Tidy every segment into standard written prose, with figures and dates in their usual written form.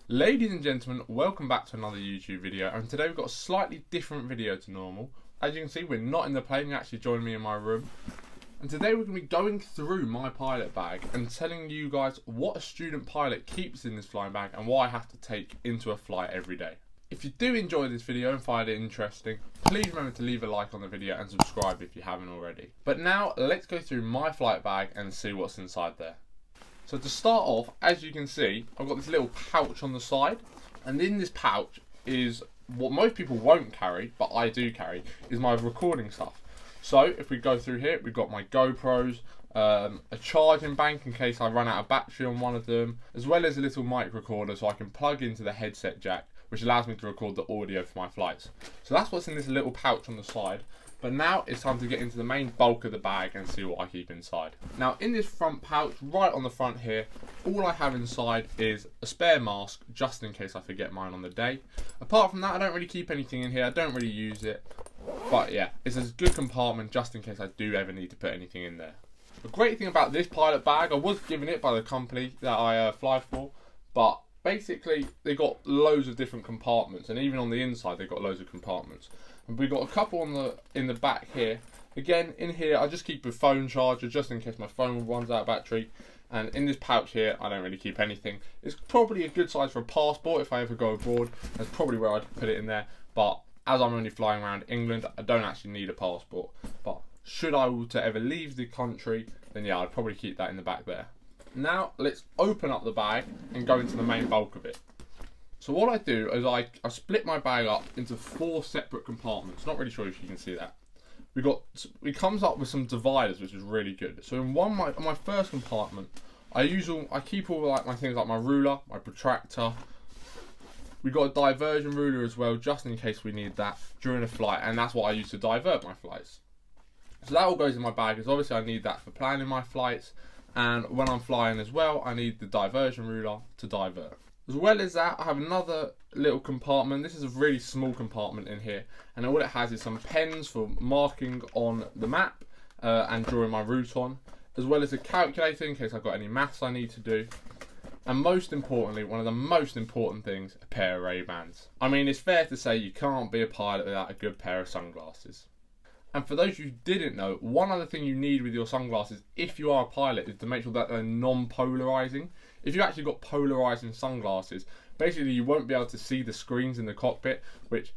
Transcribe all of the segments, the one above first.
Ladies and gentlemen, welcome back to another YouTube video, and today we've got a slightly different video to normal. As you can see, we're not in the plane, you actually joined me in my room. And today we're going to be going through my pilot bag and telling you guys what a student pilot keeps in this flying bag and what I have to take into a flight every day. If you do enjoy this video and find it interesting, please remember to leave a like on the video and subscribe if you haven't already. But now, let's go through my flight bag and see what's inside there. So to start off, as you can see, I've got this little pouch on the side, and in this pouch is what most people won't carry, but I do carry, is my recording stuff. So if we go through here, we've got my GoPros, a charging bank in case I run out of battery on one of them, as well as a little mic recorder so I can plug into the headset jack, which allows me to record the audio for my flights. So that's what's in this little pouch on the side. But now it's time to get into the main bulk of the bag and see what I keep inside. Now in this front pouch, right on the front here, all I have inside is a spare mask, just in case I forget mine on the day. Apart from that, I don't really keep anything in here, I don't really use it. But yeah, it's a good compartment just in case I do ever need to put anything in there. The great thing about this pilot bag, I was given it by the company that I fly for, but basically they got loads of different compartments, and even on the inside they got loads of compartments. And we've got a couple in the back here. Again, in here I just keep a phone charger just in case my phone runs out of battery. And in this pouch here, I don't really keep anything. It's probably a good size for a passport if I ever go abroad. That's probably where I'd put it in there. But as I'm only flying around England, I don't actually need a passport. But should I were to ever leave the country, then yeah, I'd probably keep that in the back there. Now let's open up the bag and go into the main bulk of it. So what I do is I split my bag up into 4 separate compartments. Not really sure if you can see that. It comes up with some dividers, which is really good. So in my first compartment, I keep all like my things like my ruler, my protractor. We've got a diversion ruler as well, just in case we need that during a flight, and that's what I use to divert my flights. So that all goes in my bag, because obviously I need that for planning my flights, and when I'm flying as well, I need the diversion ruler to divert. As well as that, I have another little compartment. This is a really small compartment in here, and all it has is some pens for marking on the map and drawing my route on, as well as a calculator in case I've got any maths I need to do. And most importantly, one of the most important things, a pair of Ray-Bans. I mean, it's fair to say you can't be a pilot without a good pair of sunglasses. And for those who didn't know, one other thing you need with your sunglasses, if you are a pilot, is to make sure that they're non-polarizing. If you actually got polarizing sunglasses, basically you won't be able to see the screens in the cockpit, which,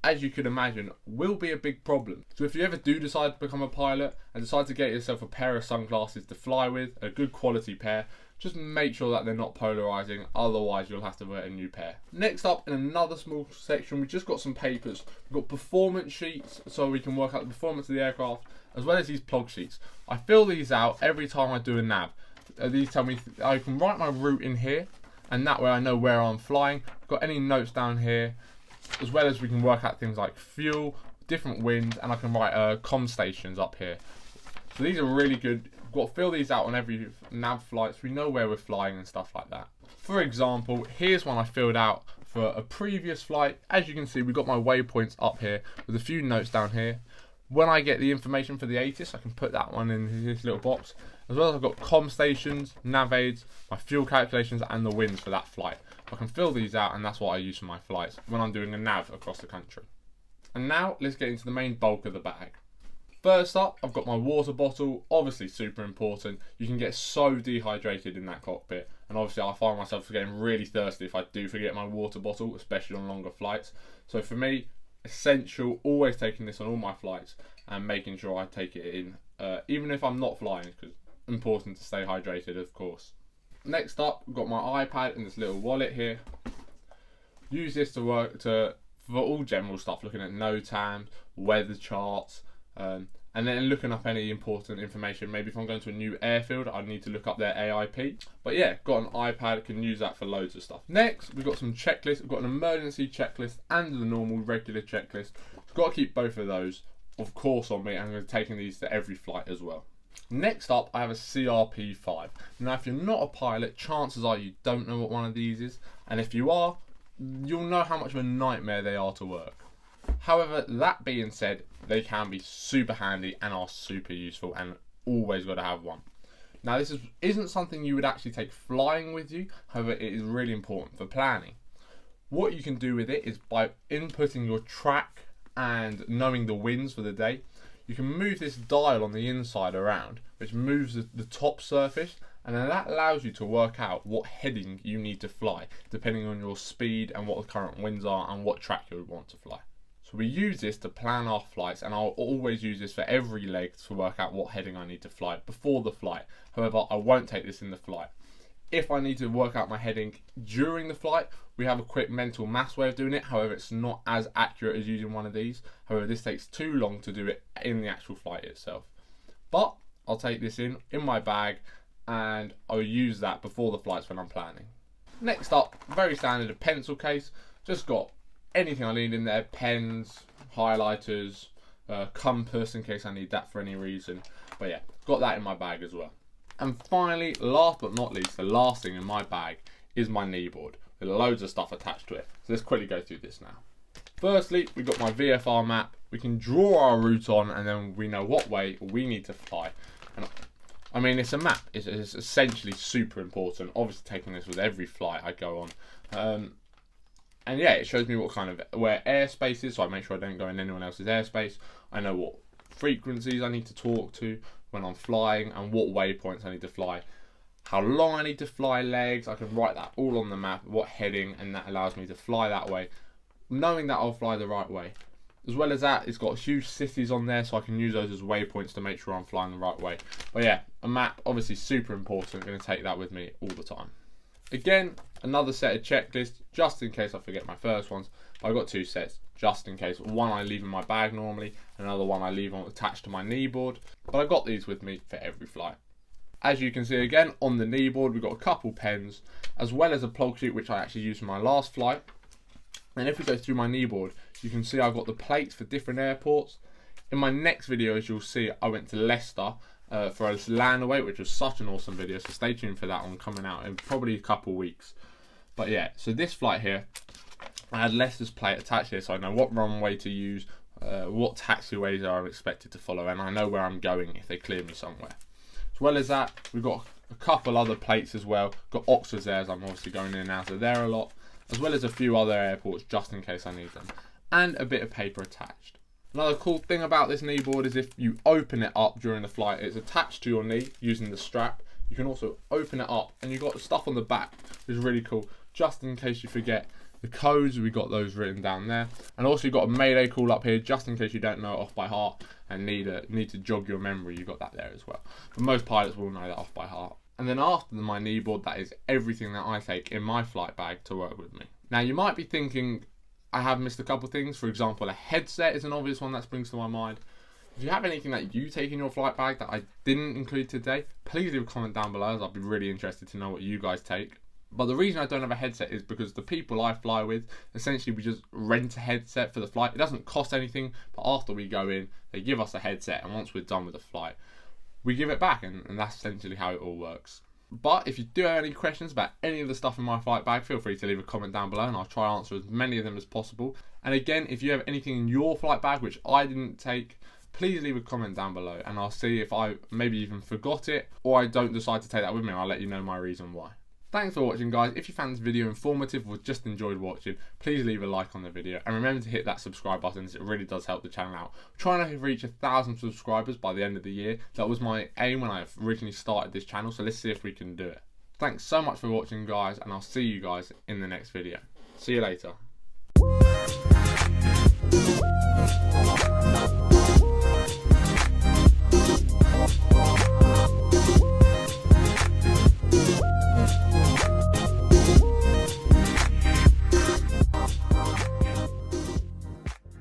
as you can imagine, will be a big problem. So if you ever do decide to become a pilot and decide to get yourself a pair of sunglasses to fly with, a good quality pair, just make sure that they're not polarizing, otherwise you'll have to wear a new pair. Next up, in another small section, we've just got some papers. We've got performance sheets so we can work out the performance of the aircraft, as well as these plug sheets. I fill these out every time I do a nav. These tell me I can write my route in here, and that way I know where I'm flying. I've got any notes down here, as well as we can work out things like fuel, different winds, and I can write comm stations up here. So these are really good. We've got to fill these out on every nav flight so we know where we're flying and stuff like that. For example, here's one I filled out for a previous flight. As you can see, we've got my waypoints up here with a few notes down here. When I get the information for the ATIS, I can put that one in this little box. As well as I've got comm stations, nav aids, my fuel calculations, and the winds for that flight. I can fill these out, and that's what I use for my flights when I'm doing a nav across the country. And now let's get into the main bulk of the bag. First up, I've got my water bottle, obviously super important. You can get so dehydrated in that cockpit, and obviously I find myself getting really thirsty if I do forget my water bottle, especially on longer flights. So for me, essential, always taking this on all my flights and making sure I take it in, even if I'm not flying, because it's important to stay hydrated, of course. Next up, I've got my iPad and this little wallet here. Use this for all general stuff, looking at NOTAMs, weather charts, and then looking up any important information. Maybe if I'm going to a new airfield, I need to look up their AIP. But yeah, got an iPad, can use that for loads of stuff. Next, we've got some checklists. We've got an emergency checklist and the normal regular checklist. Got to keep both of those, of course, on me. I'm going to be taking these to every flight as well. Next up, I have a CRP5. Now, if you're not a pilot, chances are you don't know what one of these is. And if you are, you'll know how much of a nightmare they are to work. However, that being said, they can be super handy and are super useful, and always got to have one. Now this isn't something you would actually take flying with you, however it is really important for planning. What you can do with it is by inputting your track and knowing the winds for the day, you can move this dial on the inside around, which moves the top surface, and then that allows you to work out what heading you need to fly, depending on your speed and what the current winds are and what track you would want to fly. So we use this to plan our flights, and I'll always use this for every leg to work out what heading I need to fly before the flight. However, I won't take this in the flight. If I need to work out my heading during the flight, we have a quick mental maths way of doing it. However, it's not as accurate as using one of these. However, this takes too long to do it in the actual flight itself. But I'll take this in my bag, and I'll use that before the flights when I'm planning. Next up, very standard, a pencil case. Just got anything I need in there, pens, highlighters, compass in case I need that for any reason. But yeah, got that in my bag as well. And finally, last but not least, the last thing in my bag is my kneeboard with loads of stuff attached to it. So let's quickly go through this now. Firstly, we've got my VFR map. We can draw our route on, and then we know what way we need to fly. And I mean, it's a map. It's essentially super important. Obviously, taking this with every flight I go on. And yeah, it shows me what kind of where airspace is, so I make sure I don't go in anyone else's airspace. I know what frequencies I need to talk to when I'm flying and what waypoints I need to fly, how long I need to fly legs. I can write that all on the map, what heading, and that allows me to fly that way, knowing that I'll fly the right way. As well as that, it's got huge cities on there, so I can use those as waypoints to make sure I'm flying the right way. But yeah, a map, obviously super important. I'm going to take that with me all the time. Again, another set of checklists, just in case I forget my first ones. But I've got two sets, just in case. One I leave in my bag normally, another one I leave attached to my kneeboard. But I've got these with me for every flight. As you can see again, on the kneeboard, we've got a couple pens, as well as a plug sheet, which I actually used for my last flight. And if we go through my kneeboard, you can see I've got the plates for different airports. In my next video, as you'll see, I went to Leicester for a land away, which was such an awesome video, so stay tuned for that one coming out in probably a couple weeks. But yeah, so this flight here, I had Leicester's plate attached here, so I know what runway to use, what taxiways I'm expected to follow, and I know where I'm going if they clear me somewhere. As well as that, we've got a couple other plates as well. Got Oxfords there, as I'm obviously going in and out of there a lot, as well as a few other airports just in case I need them, and a bit of paper attached. Another cool thing about this kneeboard is if you open it up during the flight, it's attached to your knee using the strap. You can also open it up and you've got the stuff on the back, which is really cool, just in case you forget the codes. We got those written down there, and also you've got a mayday call up here, just in case you don't know it off by heart and need to jog your memory. You've got that there as well, but most pilots will know that off by heart. And then after my kneeboard, that is everything that I take in my flight bag to work with me. Now you might be thinking I have missed a couple things. For example, a headset is an obvious one that springs to my mind. If you have anything that you take in your flight bag that I didn't include today, please leave a comment down below, as I'd be really interested to know what you guys take. But the reason I don't have a headset is because the people I fly with, essentially we just rent a headset for the flight. It doesn't cost anything, but after we go in, they give us a headset, and once we're done with the flight, we give it back, and that's essentially how it all works. But if you do have any questions about any of the stuff in my flight bag, feel free to leave a comment down below and I'll try to answer as many of them as possible. And again, if you have anything in your flight bag which I didn't take, please leave a comment down below and I'll see if I maybe even forgot it, or I don't decide to take that with me, and I'll let you know my reason why. Thanks for watching, guys. If you found this video informative or just enjoyed watching, please leave a like on the video and remember to hit that subscribe button, as it really does help the channel out. I'm trying to reach 1,000 subscribers by the end of the year. That was my aim when I originally started this channel, so let's see if we can do it. Thanks so much for watching, guys, and I'll see you guys in the next video. See you later.